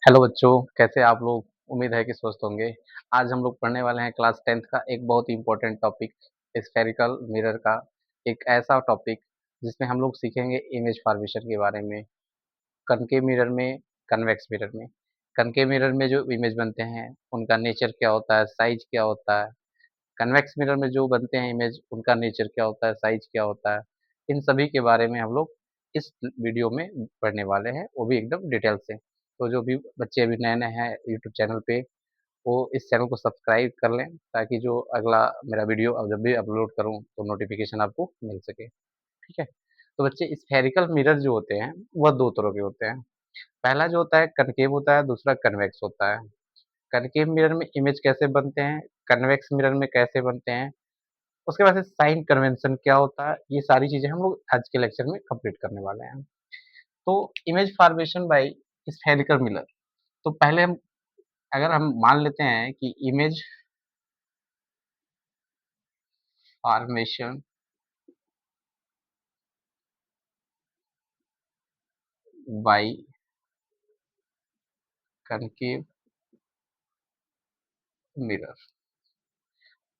Hello बच्चों, कैसे आप लोग? उम्मीद है कि स्वस्थ होंगे। आज हम लोग पढ़ने वाले हैं क्लास 10th का एक बहुत ही इम्पोर्टेंट टॉपिक, स्फेरिकल मिरर का। एक ऐसा टॉपिक जिसमें हम लोग सीखेंगे इमेज फॉर्मेशन के बारे में, कनकेव मिरर में, कन्वेक्स मिरर में। कनकेव मिरर में जो इमेज बनते हैं उनका नेचर क्या होता है, साइज क्या होता है। कन्वेक्स मिरर में जो बनते हैं इमेज, उनका नेचर क्या होता है, साइज क्या होता है। इन सभी के बारे में हम लोग इस वीडियो में पढ़ने वाले हैं, वो भी एकदम डिटेल से। तो जो भी बच्चे अभी नए नए हैं यूट्यूब चैनल पे, वो इस चैनल को सब्सक्राइब कर लें, ताकि जो अगला मेरा वीडियो अब जब भी अपलोड करूं तो नोटिफिकेशन आपको मिल सके। ठीक है। तो बच्चे, स्फेरिकल मिरर जो होते हैं वह दो तरह के होते हैं। पहला जो होता है कनकेव होता है, दूसरा कन्वेक्स होता है। कनकेव मिरर में इमेज कैसे बनते हैं, कन्वेक्स मिरर में कैसे बनते हैं, उसके बाद से साइन कन्वेंशन क्या होता है, ये सारी चीजें हम लोग आज के लेक्चर में कंप्लीट करने वाले हैं। तो image formation by spherical mirror. तो पहले हम, अगर हम मान लेते हैं कि image formation by concave mirror,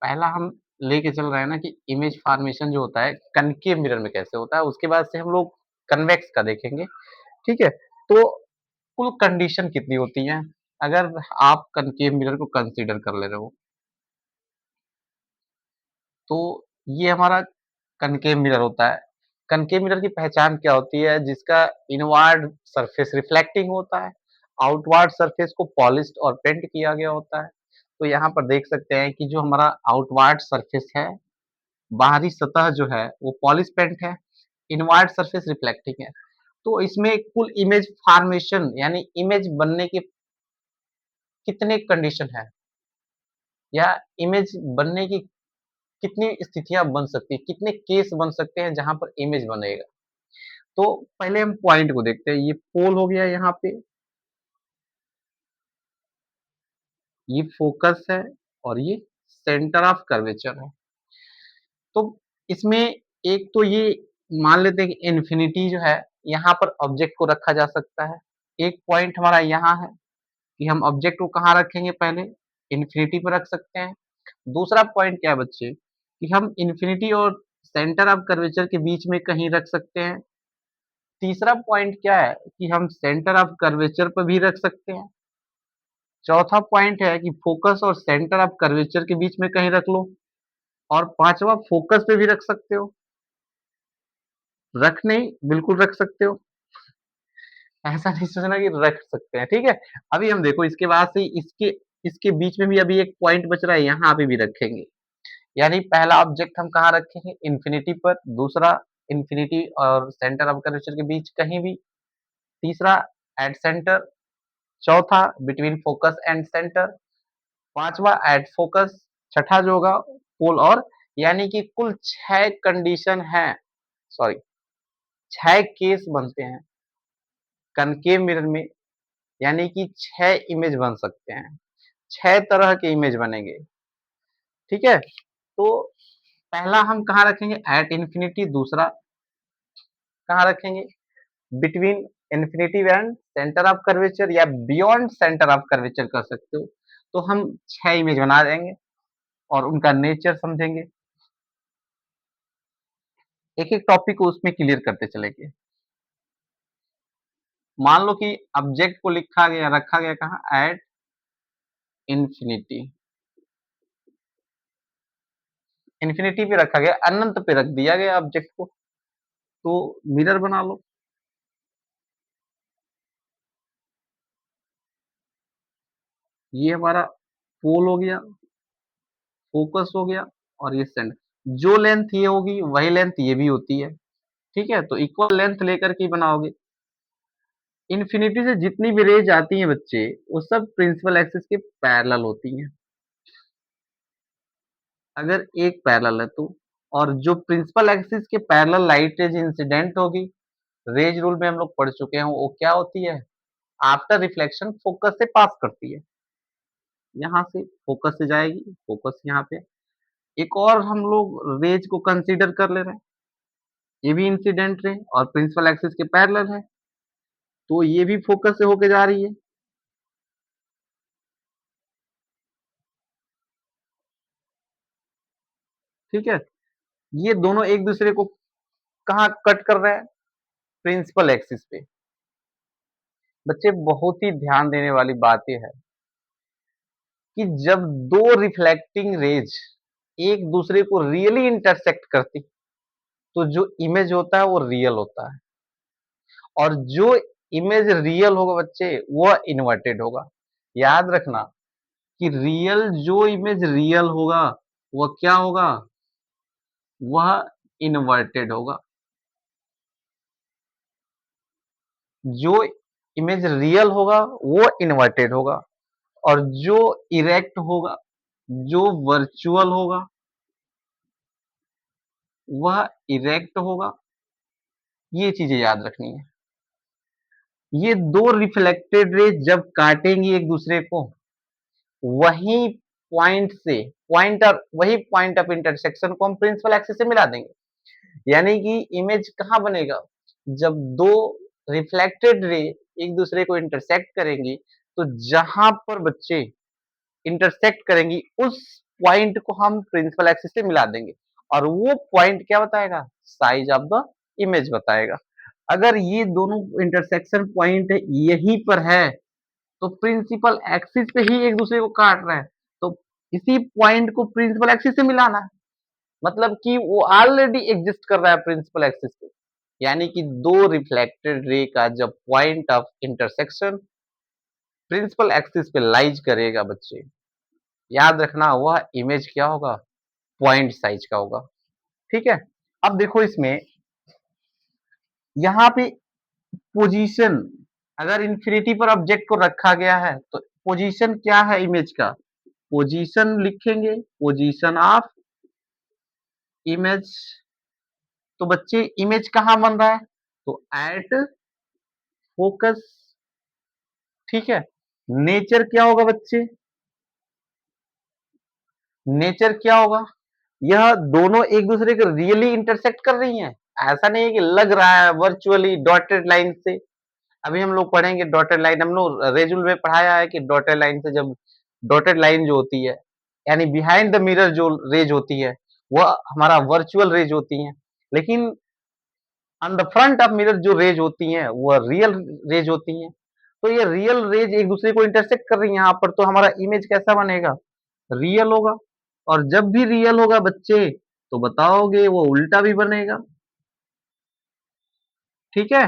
पहला हम लेके चल रहे हैं ना कि इमेज फॉर्मेशन जो होता है कनकेव मिरर में कैसे होता है, उसके बाद से हम लोग कन्वेक्स का देखेंगे। ठीक है। तो कुल कंडीशन कितनी होती हैं अगर आप कनकेव मिरर को कंसीडर कर ले रहे हो? तो ये हमारा कनकेव मिरर होता है। कनकेव मिरर की पहचान क्या होती है? जिसका इनवर्ड सरफेस रिफ्लेक्टिंग होता है, आउटवर्ड सरफेस को पॉलिश्ड और पेंट किया गया होता है। तो यहाँ पर देख सकते हैं कि जो हमारा आउटवर्ड सरफेस है, बाहरी सतह जो है वो पॉलिश पेंट है, इनवर्ड सरफेस रिफ्लेक्टिंग है। तो इसमें कुल इमेज फॉर्मेशन यानी इमेज बनने के कितने कंडीशन है, या इमेज बनने की कितनी स्थितियां बन सकती है, कितने केस बन सकते हैं जहां पर इमेज बनेगा। तो पहले हम पॉइंट को देखते हैं। ये पोल हो गया, यहाँ पे ये फोकस है, और ये सेंटर ऑफ कर्वेचर है। तो इसमें एक तो ये मान लेते हैं कि इन्फिनिटी जो है, यहाँ पर ऑब्जेक्ट को रखा जा सकता है। एक पॉइंट हमारा यहाँ है कि हम ऑब्जेक्ट को कहाँ रखेंगे, पहले इन्फिनिटी पर रख सकते हैं। दूसरा पॉइंट क्या है बच्चे, कि हम इन्फिनिटी और सेंटर ऑफ कर्वेचर के बीच में कहीं रख सकते हैं। तीसरा पॉइंट क्या है कि हम सेंटर ऑफ कर्वेचर पर भी रख सकते हैं। चौथा पॉइंट है कि फोकस और सेंटर ऑफ कर्वेचर के बीच में कहीं रख लो। और पांचवा, फोकस पे भी रख सकते हो। रख नहीं, बिल्कुल रख सकते हो। ऐसा नहीं सोचना कि रख सकते हैं। ठीक है। अभी हम देखो, इसके बाद से इसके इसके बीच में भी अभी एक पॉइंट बच रहा है, यहाँ पे भी रखेंगे। यानी पहला ऑब्जेक्ट हम कहाँ रखेंगे, इन्फिनिटी पर। दूसरा, इन्फिनिटी और सेंटर ऑफ कर्वेचर के बीच कहीं भी। तीसरा, एट सेंटर। चौथा, बिटवीन फोकस एंड सेंटर। पांचवा, एट फोकस। छठा जो होगा, पोल और। यानी कि कुल 6 कंडीशन है, सॉरी 6 केस बनते हैं कनकेव मिरर में। यानी कि 6 इमेज बन सकते हैं, 6 तरह के इमेज बनेंगे। ठीक है। तो पहला हम कहाँ रखेंगे, एट इन्फिनिटी। दूसरा कहाँ रखेंगे, between infinity and centre of curvature, या बियॉन्ड सेंटर ऑफ कर्वेचर कर सकते हो। तो हम 6 इमेज बना देंगे और उनका नेचर समझेंगे। एक एक टॉपिक को उसमें क्लियर करते चलेंगे। मान लो कि ऑब्जेक्ट को लिखा गया, रखा गया कहाँ, एट इन्फिनिटी। इन्फिनिटी पे रखा गया, अनंत पे रख दिया गया ऑब्जेक्ट को। तो मिरर बना लो। ये हमारा पोल हो गया, फोकस हो गया, और ये सेंटर। जो लेंथ ये होगी वही लेंथ ये भी होती है। ठीक है। तो इक्वल लेंथ लेकर के बनाओगे। इन्फिनिटी से जितनी भी रेज आती हैं बच्चे, वो सब प्रिंसिपल एक्सिस के पैरेलल होती हैं, अगर एक पैरेलल है तो। और जो प्रिंसिपल एक्सिस के पैरेलल लाइट रेज इंसिडेंट होगी, रेज रूल में हम लोग पढ़ चुके हैं, वो क्या होती है, आफ्टर रिफ्लेक्शन फोकस से पास करती है। यहाँ से फोकस से जाएगी, फोकस यहाँ पे। एक और हम लोग रेज को कंसीडर कर ले रहे हैं, ये भी इंसिडेंट रे और प्रिंसिपल एक्सिस के पैरेलल है, तो ये भी फोकस से होके जा रही है। ठीक है? ये दोनों एक दूसरे को कहाँ कट कर रहे हैं? प्रिंसिपल एक्सिस पे। बच्चे बहुत ही ध्यान देने वाली बात ये है कि जब दो रिफ्लेक्टिंग रेज एक दूसरे को रियली इंटरसेक्ट करती, तो जो इमेज होता है वो रियल होता है, और जो इमेज रियल होगा बच्चे वो इन्वर्टेड होगा। याद रखना कि जो इमेज रियल होगा वह क्या होगा? वह इन्वर्टेड होगा। जो इमेज रियल होगा वो इन्वर्टेड होगा, और जो इरेक्ट होगा, जो वर्चुअल होगा, वह इरेक्ट होगा। ये चीजें याद रखनी है। ये दो रिफ्लेक्टेड रेज जब काटेंगी एक दूसरे को, वही वही पॉइंट ऑफ इंटरसेक्शन को हम प्रिंसिपल एक्सिस से मिला देंगे। यानी कि इमेज कहाँ बनेगा? जब दो रिफ्लेक्टेड रे एक दूसरे को इंटरसेक्ट करेंगी, तो जहां पर बच्चे इंटरसेक्ट करेंगी उस पॉइंट को हम प्रिंसिपल एक्सिस से मिला देंगे, और वो पॉइंट क्या बताएगा? साइज ऑफ द इमेज बताएगा। अगर ये दोनों इंटरसेक्शन पॉइंट यहीं पर है, तो प्रिंसिपल एक्सिस पे ही एक दूसरे को काट रहे हैं, तो इसी पॉइंट को प्रिंसिपल एक्सिस से मिलाना है। मतलब कि वो ऑलरेडी एग्जिस्ट कर रहा है प्रिंसिपल एक्सिस पे। यानी कि दो रिफ्लेक्टेड रे का जब point of intersection principal axis पे लाइज करेगा बच्चे, याद रखना वह इमेज क्या होगा? पॉइंट साइज का होगा। ठीक है? अब देखो इसमें यहाँ पे पोजीशन, अगर इंफिनिटी पर ऑब्जेक्ट को रखा गया है तो पोजीशन क्या है इमेज का? पोजीशन लिखेंगे, पोजीशन ऑफ इमेज। तो बच्चे इमेज कहाँ बन रहा है? तो एट फोकस। ठीक है? नेचर क्या होगा बच्चे? नेचर क्या होगा? यह दोनों एक दूसरे को रियली इंटरसेक्ट कर रही हैं। ऐसा नहीं है कि लग रहा है वर्चुअली डॉटेड लाइन से। अभी हम लोग पढ़ेंगे डॉटेड लाइन। हम लोग रेजुल में पढ़ाया है कि डॉटेड लाइन से, जब डॉटेड लाइन जो होती है यानी बिहाइंड द मिरर जो रेज होती है वह हमारा वर्चुअल रेज होती है, लेकिन on the front of mirror जो रेज होती हैं वह रियल रेज होती हैं। तो ये रियल रेज एक दूसरे को इंटरसेक्ट कर रही है यहाँ पर, तो हमारा इमेज कैसा बनेगा? रियल होगा। और जब भी रियल होगा बच्चे, तो बताओगे वो उल्टा भी बनेगा। ठीक है?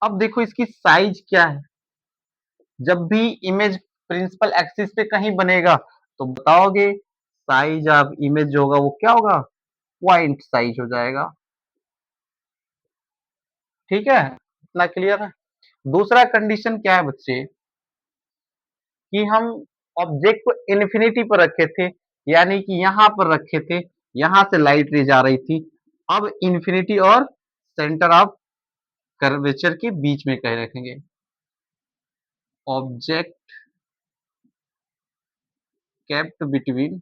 अब देखो इसकी साइज क्या है। जब भी इमेज प्रिंसिपल एक्सिस पे कहीं बनेगा, तो बताओगे साइज ऑफ इमेज जो होगा वो क्या होगा? पॉइंट साइज हो जाएगा। ठीक है? इतना क्लियर है? दूसरा कंडीशन क्या है बच्चे, कि हम ऑब्जेक्ट को इन्फिनिटी पर रखे थे, यानी कि यहां पर रखे थे, यहां से लाइट रे जा रही थी। अब इन्फिनिटी और सेंटर ऑफ कर्वेचर के बीच में कहीं रखेंगे। Object kept between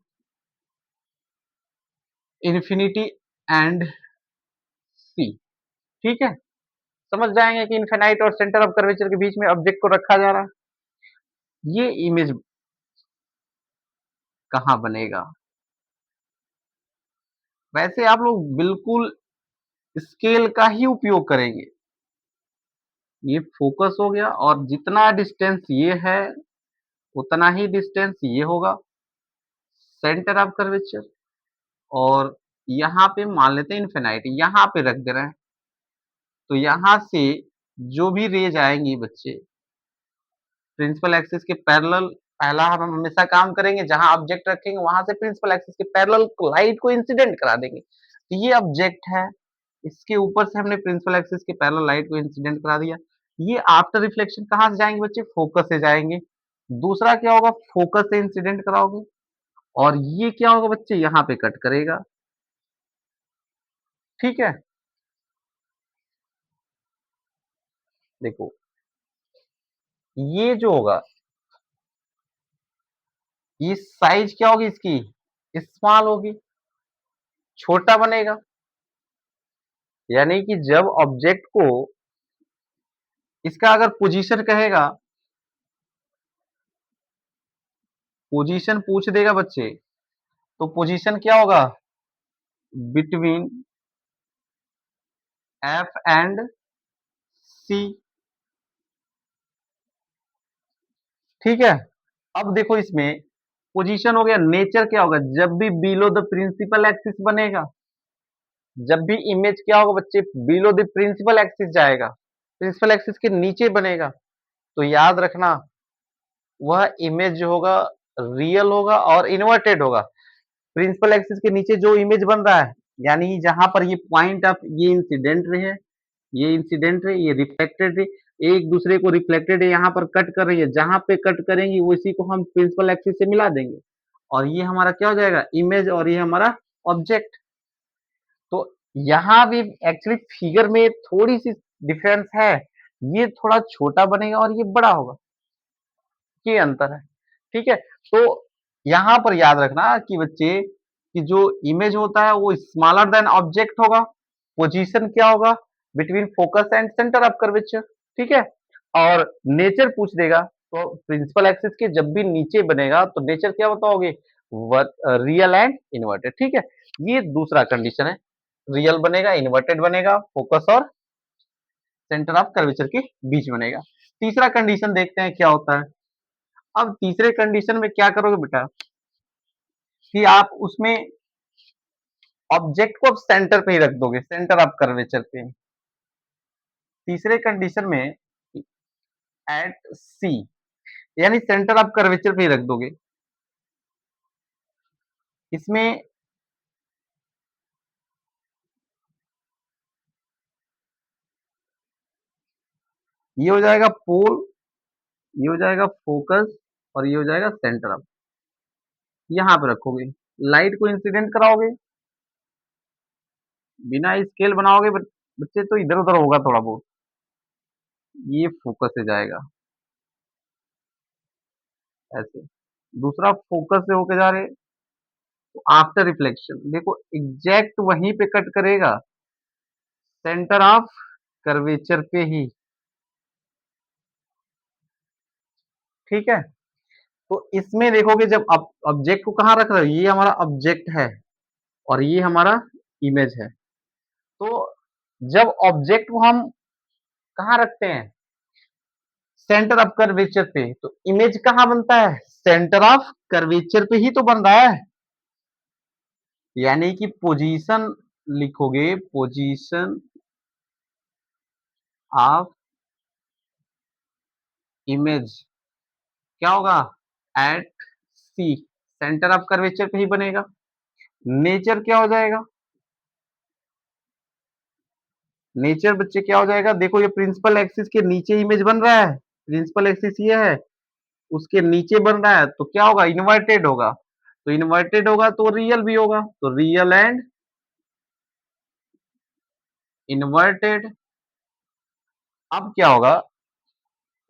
infinity and C. ठीक है? समझ जाएंगे कि इनफिनाइट और सेंटर ऑफ कर्वेचर के बीच में ऑब्जेक्ट को रखा जा रहा है। ये इमेज कहां बनेगा? वैसे आप लोग बिल्कुल स्केल का ही उपयोग करेंगे। ये फोकस हो गया, और जितना डिस्टेंस ये है उतना ही डिस्टेंस ये होगा सेंटर ऑफ कर्वेचर। और यहाँ पे मान लेते हैं इनफिनाइट, यहाँ पे रख दे रहे हैं, तो यहाँ से जो भी रेज आएंगी बच्चे प्रिंसिपल एक्सिस के पैरेलल, पहला हम हमेशा काम करेंगे जहां ऑब्जेक्ट रखेंगे वहां से प्रिंसिपल एक्सिस के पैरेलल लाइट को इंसिडेंट करा देंगे। तो ये ऑब्जेक्ट है, इसके ऊपर से हमने प्रिंसिपल एक्सिस के पैरेलल लाइट को इंसिडेंट करा दिया। ये आफ्टर रिफ्लेक्शन कहां से जाएंगे बच्चे? फोकस से जाएंगे। दूसरा क्या होगा? फोकस से इंसिडेंट कराओगे, और ये क्या होगा बच्चे? यहाँ पे कट करेगा। ठीक है? देखो ये जो होगा, ये साइज क्या होगी इसकी? स्मॉल होगी, छोटा बनेगा। यानी कि जब ऑब्जेक्ट को इसका अगर पोजीशन कहेगा, पोजीशन पूछ देगा बच्चे, तो पोजीशन क्या होगा? Between F and C. ठीक है। अब देखो इसमें पोजीशन हो गया, नेचर क्या होगा, जब भी बिलो द प्रिंसिपल एक्सिस बनेगा, जब भी इमेज क्या होगा बच्चे, बिलो द प्रिंसिपल एक्सिस जाएगा, प्रिंसिपल एक्सिस के नीचे बनेगा, तो याद रखना वह इमेज जो होगा रियल होगा और इन्वर्टेड होगा। प्रिंसिपल एक्सिस के नीचे जो इमेज बन रहा है, यानी जहां पर ये पॉइंट ऑफ ये इंसिडेंट रे है, ये इंसिडेंट रे, ये रिफ्लेक्टेड रे, एक दूसरे को रिफ्लेक्टेड है, यहाँ पर कट कर रही है, जहां पे कट करेंगी उसी को हम प्रिंसिपल एक्सिस से मिला देंगे, और ये हमारा क्या हो जाएगा, इमेज, और ये हमारा ऑब्जेक्ट। तो यहाँ भी एक्चुअली फिगर में थोड़ी सी डिफरेंस है, ये थोड़ा छोटा बनेगा और ये बड़ा होगा, ये अंतर है। ठीक है। तो यहाँ पर याद रखना कि बच्चे कि जो इमेज होता है वो स्मॉलर देन ऑब्जेक्ट होगा, पोजीशन क्या होगा, between focus and centre of curvature. ठीक है। और नेचर पूछ देगा तो प्रिंसिपल एक्सिस के जब भी नीचे बनेगा तो नेचर क्या बताओगे, रियल एंड इन्वर्टेड। ठीक है। ये दूसरा कंडीशन है, रियल बनेगा, इन्वर्टेड बनेगा, फोकस और सेंटर ऑफ कर्वेचर के बीच बनेगा। तीसरा कंडीशन देखते हैं क्या होता है। अब तीसरे कंडीशन में क्या करोगे बेटा कि आप उसमें ऑब्जेक्ट को अब सेंटर पे ही रख दोगे, सेंटर ऑफ कर्वेचर पे। तीसरे कंडीशन में एट सी, यानी सेंटर ऑफ कर्वेचर पे ही रख दोगे। इसमें ये हो जाएगा पोल, ये हो जाएगा फोकस, और ये हो जाएगा सेंटर ऑफ। यहां पे रखोगे, लाइट को इंसिडेंट कराओगे, बिना स्केल बनाओगे बच्चे तो इधर उधर होगा थोड़ा बहुत, ये फोकस से जाएगा ऐसे, दूसरा फोकस से होके जा रहे, तो आफ्टर रिफ्लेक्शन देखो एग्जैक्ट वहीं पे कट करेगा, सेंटर ऑफ कर्वेचर पे ही। ठीक है। तो इसमें देखोगे जब ऑब्जेक्ट को कहाँ रख रहे हो, ये हमारा ऑब्जेक्ट है और ये हमारा इमेज है, तो जब ऑब्जेक्ट को हम कहाँ रखते हैं, सेंटर ऑफ कर्वेचर पे, तो इमेज कहाँ बनता है, सेंटर ऑफ कर्वेचर पे ही तो बन रहा है, यानी कि पोजीशन लिखोगे, पोजीशन ऑफ इमेज क्या होगा, at C, centre of curvature पे ही बनेगा। नेचर क्या हो जाएगा, नेचर बच्चे क्या हो जाएगा, देखो ये प्रिंसिपल एक्सिस के नीचे इमेज बन रहा है, प्रिंसिपल एक्सिस ये है, उसके नीचे बन रहा है, तो क्या होगा, इन्वर्टेड होगा, तो इन्वर्टेड होगा तो रियल भी होगा, तो रियल एंड इन्वर्टेड। अब क्या होगा,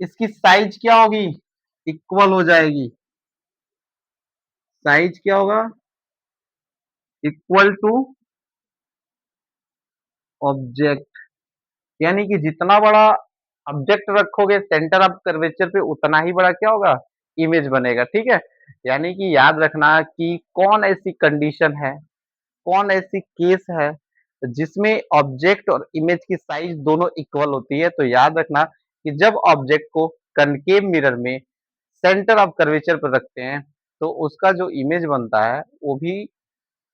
इसकी साइज क्या होगी, इक्वल हो जाएगी, साइज क्या होगा, इक्वल टू ऑब्जेक्ट, यानी कि जितना बड़ा ऑब्जेक्ट रखोगे सेंटर ऑफ कर्वेचर पे उतना ही बड़ा क्या होगा, इमेज बनेगा। ठीक है। यानी कि याद रखना कि कौन ऐसी कंडीशन है, कौन ऐसी केस है जिसमें ऑब्जेक्ट और इमेज की साइज दोनों इक्वल होती है, तो याद रखना कि जब ऑब्जेक्ट को कनकेव मिरर में सेंटर ऑफ कर्वेचर पर रखते हैं तो उसका जो इमेज बनता है वो भी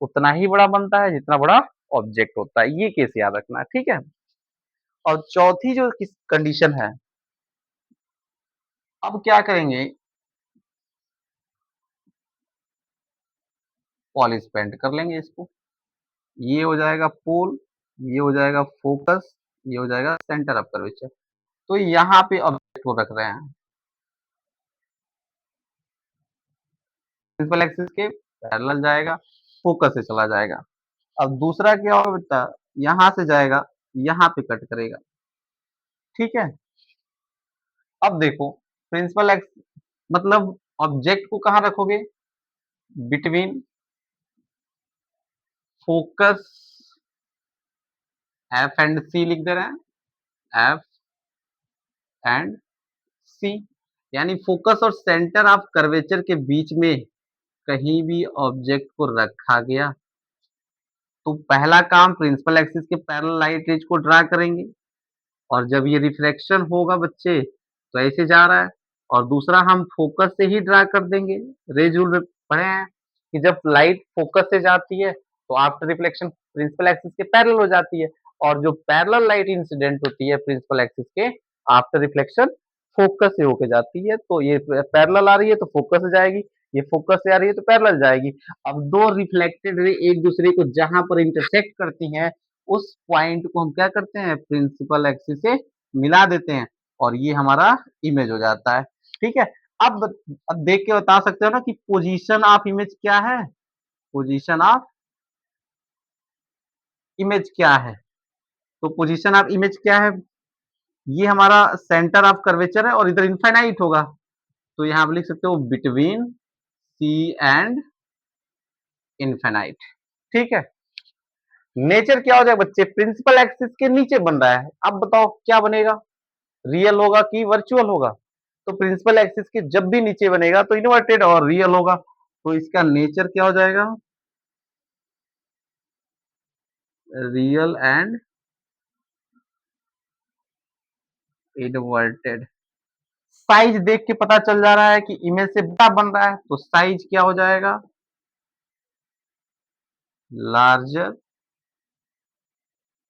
उतना ही बड़ा बनता है जितना बड़ा ऑब्जेक्ट होता है, ये केस याद रखना। ठीक है। और चौथी जो किस कंडीशन है, अब क्या करेंगे, पॉलिश पेंट कर लेंगे इसको, ये हो जाएगा पोल, ये हो जाएगा फोकस, ये हो जाएगा सेंटर ऑफ कर्वेचर। तो यहाँ पे ऑब्जेक्ट को रख रहे हैं, प्रिंसिपल एक्सिस के पैरेलल जाएगा, फोकस से चला जाएगा। अब दूसरा क्या होगा बेटा, यहां से जाएगा, यहाँ पे कट करेगा। ठीक है। अब देखो प्रिंसिपल एक्स मतलब ऑब्जेक्ट को कहाँ रखोगे, बिटवीन फोकस, एफ एंड सी लिख दे रहे हैं, एफ एंड सी, यानी फोकस और सेंटर ऑफ कर्वेचर के बीच में कहीं भी ऑब्जेक्ट को रखा गया तो पहला काम प्रिंसिपल एक्सिस के पैरेलल लाइट रेज को ड्रा करेंगे, और जब ये रिफ्लेक्शन होगा बच्चे तो ऐसे जा रहा है, और दूसरा हम फोकस से ही ड्रा कर देंगे। रेज रूल में पढ़े हैं कि जब लाइट फोकस से जाती है तो आफ्टर रिफ्लेक्शन प्रिंसिपल एक्सिस के पैरेलल हो जाती है, और जो पैरेलल लाइट इंसिडेंट होती है प्रिंसिपल एक्सिस के आफ्टर रिफ्लेक्शन फोकस से होके जाती है। तो ये पैरेलल आ रही है तो फोकस से जाएगी, ये फोकस से आ रही है तो पैरेलल जाएगी। अब दो रिफ्लेक्टेड रे एक दूसरे को जहां पर इंटरसेक्ट करती हैं उस पॉइंट को हम क्या करते हैं, प्रिंसिपल एक्सिस से मिला देते हैं, और ये हमारा इमेज हो जाता है। ठीक है। अब अब देख के बता सकते हो ना कि पोजीशन ऑफ इमेज क्या है, पोजीशन ऑफ इमेज क्या है। तो पोजीशन ऑफ इमेज क्या है, ये हमारा सेंटर ऑफ कर्वेचर है और इधर इनफाइनाइट होगा, तो यहाँ आप लिख सकते हो बिटवीन सी एंड इनफाइनाइट। ठीक है। नेचर क्या हो जाएगा बच्चे, प्रिंसिपल एक्सिस के नीचे बन रहा है, अब बताओ क्या बनेगा, रियल होगा कि वर्चुअल होगा। तो प्रिंसिपल एक्सिस के जब भी नीचे बनेगा तो इन्वर्टेड और रियल होगा, तो इसका नेचर क्या हो जाएगा, रियल एंड इन्वर्टेड। साइज देख के पता चल जा रहा है कि इमेज से बड़ा बन रहा है, तो साइज क्या हो जाएगा, लार्जर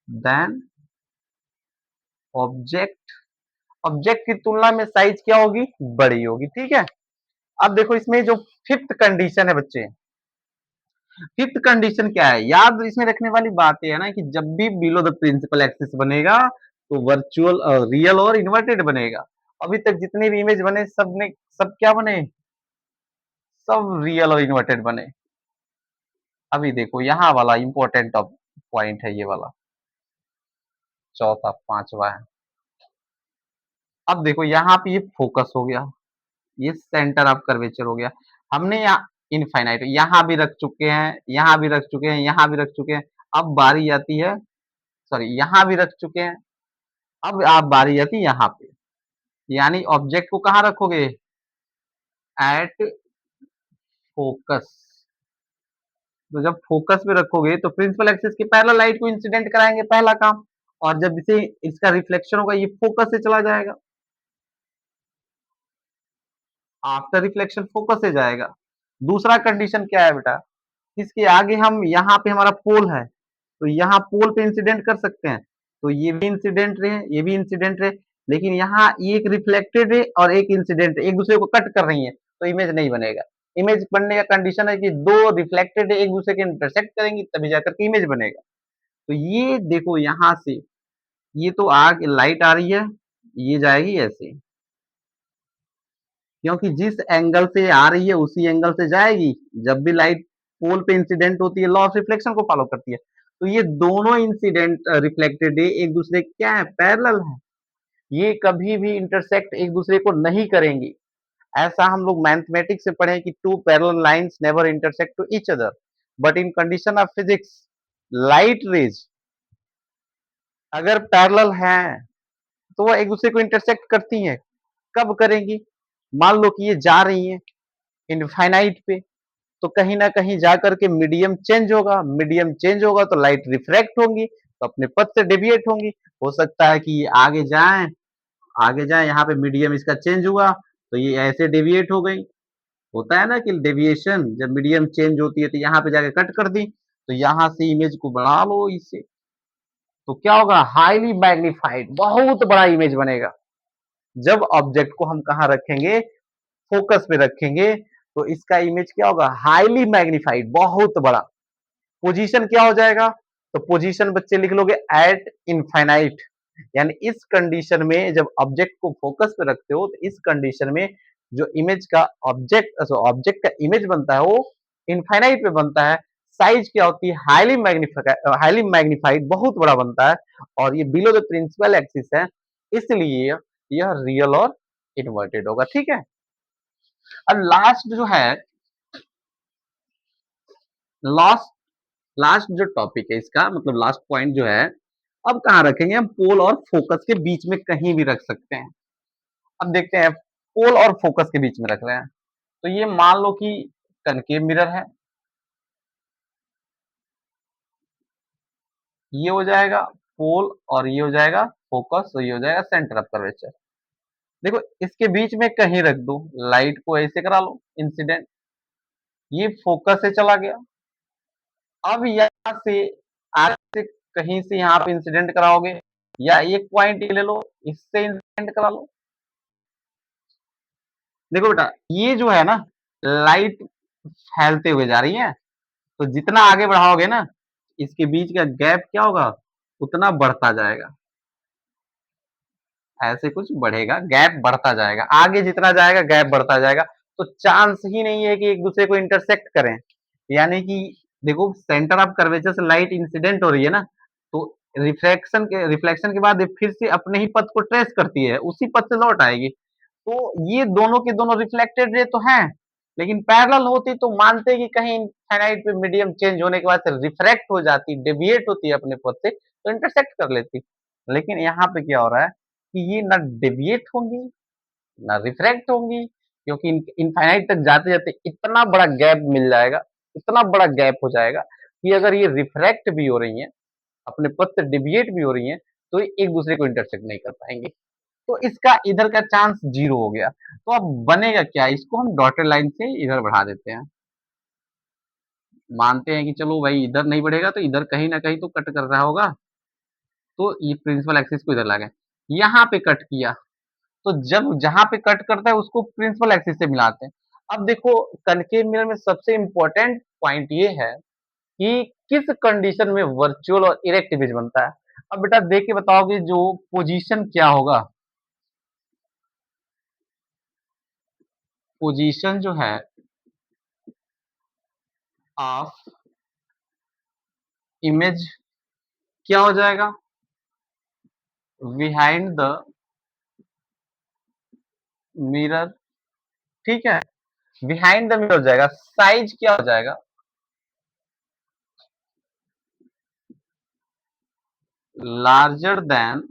देन ऑब्जेक्ट। ऑब्जेक्ट की तुलना में साइज क्या होगी, बड़ी होगी। ठीक है। अब देखो इसमें जो फिफ्थ कंडीशन है बच्चे, फिफ्थ कंडीशन क्या है, याद इसमें रखने वाली बात यह है ना कि जब भी बिलो द प्रिंसिपल एक्सिस बनेगा तो वर्चुअल रियल और इन्वर्टेड बनेगा। अभी तक जितने भी इमेज बने सब क्या बने, सब रियल और इन्वर्टेड बने। अभी देखो यहाँ वाला इंपॉर्टेंट पॉइंट है, ये वाला चौथा पांचवा है। अब देखो यहाँ पे ये फोकस हो गया, ये सेंटर ऑफ कर्वेचर हो गया, हमने यहाँ इनफाइनाइट यहाँ भी रख चुके हैं, यहाँ भी रख चुके हैं, यहाँ भी रख चुके हैं। अब बारी आती है, सॉरी यहाँ भी रख चुके हैं, अब आप बारी आती है यहाँ पे, यानी ऑब्जेक्ट को कहाँ रखोगे, एट फोकस। तो जब फोकस में रखोगे तो प्रिंसिपल एक्सिस के पैरेलल लाइट को इंसिडेंट कराएंगे पहला काम, और जब इसे इसका रिफ्लेक्शन होगा ये फोकस से चला जाएगा, आफ्टर रिफ्लेक्शन फोकस से जाएगा। दूसरा कंडीशन क्या है बेटा, इसके आगे हम यहाँ पे हमारा पोल है, तो यहाँ पोल पे इंसिडेंट कर सकते हैं, तो ये भी इंसिडेंट रहे, ये भी इंसिडेंट रहे, लेकिन यहाँ एक रिफ्लेक्टेड है और एक इंसिडेंट एक दूसरे को कट कर रही है, तो इमेज नहीं बनेगा। इमेज बनने का कंडीशन है कि दो रिफ्लेक्टेड एक दूसरे के इंटरसेक्ट करेंगी तभी जाकर के इमेज बनेगा। तो ये देखो यहाँ से ये तो आग लाइट आ रही है, ये जाएगी ऐसे, क्योंकि जिस एंगल से आ रही है उसी एंगल से जाएगी। जब भी लाइट पोल पे इंसिडेंट होती है लॉ ऑफ रिफ्लेक्शन को फॉलो करती है, तो ये दोनों इंसिडेंट रिफ्लेक्टेड रे एक दूसरे क्या है, पैरेलल है, ये कभी भी इंटरसेक्ट एक दूसरे को नहीं करेंगी। ऐसा हम लोग मैथमेटिक्स से पढ़े कि two parallel lines never intersect to each other, but in condition of physics light rays अगर पैरेलल है तो वो एक दूसरे को इंटरसेक्ट करती हैं। कब करेंगी, मान लो कि ये जा रही है इनफाइनाइट पे, तो कहीं ना कहीं जाकर के मीडियम चेंज होगा, मीडियम चेंज होगा तो लाइट रिफ्रैक्ट होंगी, तो अपने पथ से डेविएट होंगी। हो सकता है कि ये आगे जाएं, आगे जाएं, यहाँ पे मीडियम इसका चेंज हुआ तो ये ऐसे डेविएट हो गई। होता है ना कि डेविएशन जब मीडियम चेंज होती है तो यहाँ पे जाके कट कर दी, तो यहाँ से इमेज को बढ़ा लो इससे, तो क्या होगा, हाईली मैग्नीफाइड बहुत बड़ा इमेज बनेगा। जब ऑब्जेक्ट को हम कहाँ रखेंगे, फोकस पे रखेंगे, तो इसका इमेज क्या होगा, हाईली मैग्नीफाइड बहुत बड़ा। पोजीशन क्या हो जाएगा, तो पोजीशन बच्चे लिख लोगे एट इनफाइनाइट, यानी इस कंडीशन में जब ऑब्जेक्ट को फोकस पे रखते हो तो इस कंडीशन में जो इमेज का ऑब्जेक्ट का इमेज बनता है वो इनफाइनाइट पे बनता है। साइज क्या होती है, हाईली मैग्नीफाइड बहुत बड़ा बनता है, और ये बिलो द प्रिंसिपल एक्सिस है, इसलिए यह रियल और इन्वर्टेड होगा। ठीक है। अब लास्ट जो है, लास्ट लास्ट जो टॉपिक है इसका मतलब लास्ट पॉइंट जो है, अब कहाँ रखेंगे हम, पोल और फोकस के बीच में कहीं भी रख सकते हैं। अब देखते हैं, पोल और फोकस के बीच में रख रहे हैं, तो ये मान लो कि कनकेव मिरर है, ये हो जाएगा पोल और ये हो जाएगा फोकस, तो ये हो जाएगा सेंटर ऑफ कर्वेचर। देखो इसके बीच में कहीं रख दो, लाइट को ऐसे करा लो इंसिडेंट, ये फोकस से चला गया। अब यहाँ से आगे से कहीं से यहाँ पे इंसिडेंट कराओगे, या एक पॉइंट ले लो, इससे इंसिडेंट करा लो। देखो बेटा ये जो है ना, लाइट फैलते हुए जा रही है, तो जितना आगे बढ़ाओगे ना, इसके बीच का गैप क्या होगा, उतना बढ़ता जाएगा। ऐसे कुछ बढ़ेगा, गैप बढ़ता जाएगा, आगे जितना जाएगा गैप बढ़ता जाएगा। तो चांस ही नहीं है कि एक दूसरे को इंटरसेक्ट करें। यानी कि देखो सेंटर ऑफ कर्वेचर से लाइट इंसिडेंट हो रही है ना, तो रिफ्लेक्शन के बाद ये फिर से अपने ही पथ को ट्रेस करती है, उसी पथ से लौट आएगी। तो ये दोनों के दोनों रिफ्लेक्टेड रे तो हैं, लेकिन पैरेलल होती तो मानते कि कहीं इनफाइनाइट पे मीडियम चेंज होने के बाद से रिफ्रैक्ट हो जाती, डेविएट होती है अपने पथ से, तो इंटरसेक्ट कर लेती। लेकिन यहाँ पे क्या हो रहा है कि ये ना डेविएट होंगी ना रिफ्रैक्ट होंगी, क्योंकि इनफाइनाइट तक जाते जाते इतना बड़ा गैप मिल जाएगा, इतना बड़ा गैप हो जाएगा कि अगर ये रिफ्रैक्ट भी हो रही हैं, अपने पथ से डेविएट भी हो रही हैं, तो ये एक दूसरे को इंटरसेक्ट नहीं कर पाएंगे। तो इसका इधर का चांस जीरो हो गया। तो अब बनेगा क्या, इसको हम डॉटेड लाइन से इधर बढ़ा देते हैं। मानते हैं कि चलो भाई इधर नहीं बढ़ेगा तो इधर कहीं ना कहीं तो कट कर रहा होगा, तो ये प्रिंसिपल एक्सिस को इधर लागे, यहाँ पे कट किया, तो जब जहां पे कट करता है उसको प्रिंसिपल एक्सिस से मिलाते हैं। अब देखो कनकेव मिरर में सबसे इंपॉर्टेंट पॉइंट ये है कि किस कंडीशन में वर्चुअल और इरेक्ट इमेज बनता है। अब बेटा देख के बताओगे जो पोजीशन क्या होगा, पोजीशन जो है ऑफ इमेज क्या हो जाएगा, बिहाइंड द मिरर। ठीक है, बिहाइंड द मिरर हो जाएगा, साइज क्या हो जाएगा, लार्जर देन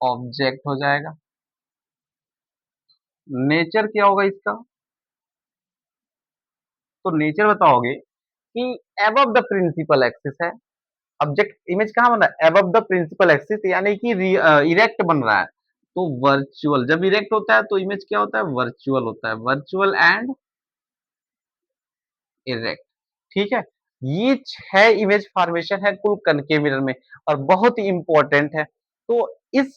ऑब्जेक्ट हो जाएगा। नेचर क्या होगा इसका, तो नेचर बताओगे कि एबव द प्रिंसिपल एक्सिस है। ऑब्जेक्ट इमेज कहाँ बन रहा है, एबव द प्रिंसिपल एक्सिस, यानी कि इरेक्ट बन रहा है। तो वर्चुअल जब इरेक्ट होता है तो इमेज क्या होता है, वर्चुअल होता है, वर्चुअल एंड इरेक्ट। ठीक है, ये 6 इमेज फॉर्मेशन है कुल कनकेव मिरर में, और बहुत ही इंपॉर्टेंट है। तो इस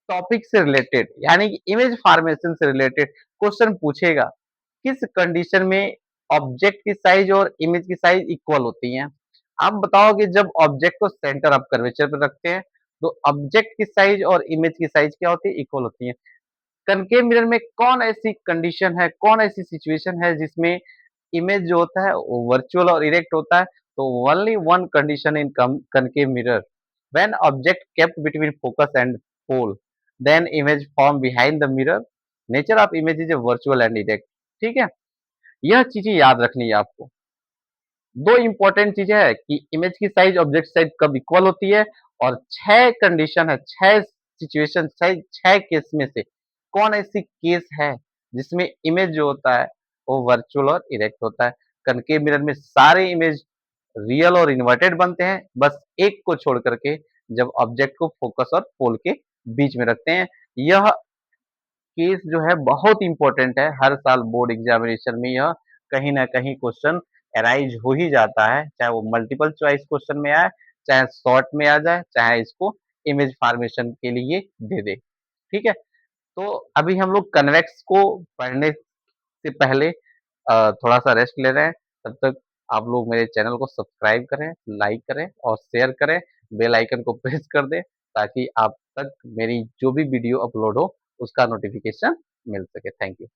टॉपिक से रिलेटेड यानी कि इमेज फॉर्मेशन से रिलेटेड क्वेश्चन पूछेगा, किस कंडीशन में ऑब्जेक्ट की साइज और इमेज की साइज इक्वल होती हैं। आप बताओ कि जब ऑब्जेक्ट को सेंटर ऑफ कर्वेचर पर रखते हैं, तो ऑब्जेक्ट की साइज और इमेज की साइज क्या होती है, इक्वल होती है। कनकेव मिरर में कौन ऐसी कंडीशन है, कौन ऐसी सिचुएशन है जिसमें इमेज जो होता है वो वर्चुअल और इरेक्ट होता है, तो only one condition in concave mirror, when object kept between focus and pole, then image form behind the mirror, nature of image is a virtual and erect। ठीक है, यह चीजें याद रखनी है आपको। दो इंपॉर्टेंट चीजें है कि इमेज की साइज ऑब्जेक्ट साइज कब इक्वल होती है, और 6 कंडीशन है, 6 सिचुएशन, 6 केस में से कौन ऐसी केस है जिसमें इमेज जो होता है वो वर्चुअल और इरेक्ट होता है। कनकेव मिरर में सारे इमेज रियल और इन्वर्टेड बनते हैं, बस एक को छोड़ करके, जब ऑब्जेक्ट को फोकस और पोल के बीच में रखते हैं। यह केस जो है बहुत इंपॉर्टेंट है, हर साल बोर्ड एग्जामिनेशन में यह कहीं ना कहीं क्वेश्चन अराइज हो ही जाता है, चाहे वो मल्टीपल चॉइस क्वेश्चन में आए, चाहे शॉर्ट में आ जाए, चाहे इसको इमेज फॉर्मेशन के लिए दे दे। ठीक है, तो अभी हम लोग कन्वेक्स को पढ़ने से पहले थोड़ा सा रेस्ट ले रहे हैं, तब तक आप लोग मेरे चैनल को सब्सक्राइब करें, लाइक करें और शेयर करें, बेल आइकन को प्रेस कर दें, ताकि आप तक मेरी जो भी वीडियो अपलोड हो उसका नोटिफिकेशन मिल सके। Thank you.